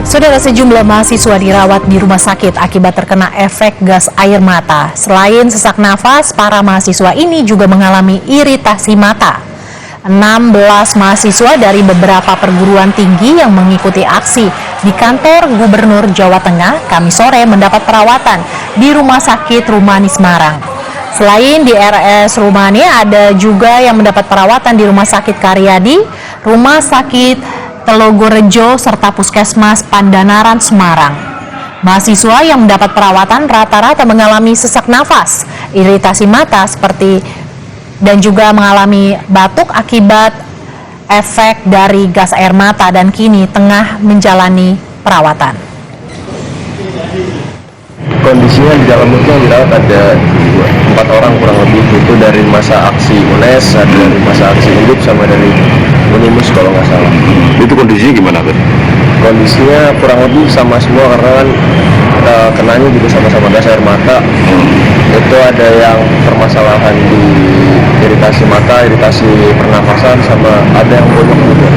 Saudara, sejumlah mahasiswa dirawat di rumah sakit akibat terkena efek gas air mata. Selain sesak nafas, para mahasiswa ini juga mengalami iritasi mata. 16 mahasiswa dari beberapa perguruan tinggi yang mengikuti aksi di kantor Gubernur Jawa Tengah Kamis sore mendapat perawatan di Rumah Sakit Rumani Semarang. Selain di RS Rumani, ada juga yang mendapat perawatan di Rumah Sakit Karyadi, Rumah Sakit Telogorejo, serta Puskesmas Pandanaran Semarang. Mahasiswa yang mendapat perawatan rata-rata mengalami sesak nafas, iritasi mata dan juga mengalami batuk akibat efek dari gas air mata dan kini tengah menjalani perawatan. Kondisinya di dalam itu yang dirawat ada 4 orang kurang lebih, itu dari masa aksi UNES, ada dari masa aksi Induk, sama dari Unimus kalau nggak salah. Itu kondisinya gimana, Pak? Kondisinya kurang lebih sama semua karena kan kenanya juga sama-sama gas air mata. Itu ada yang permasalahan di iritasi mata, iritasi pernafasan, sama ada yang bonyok juga.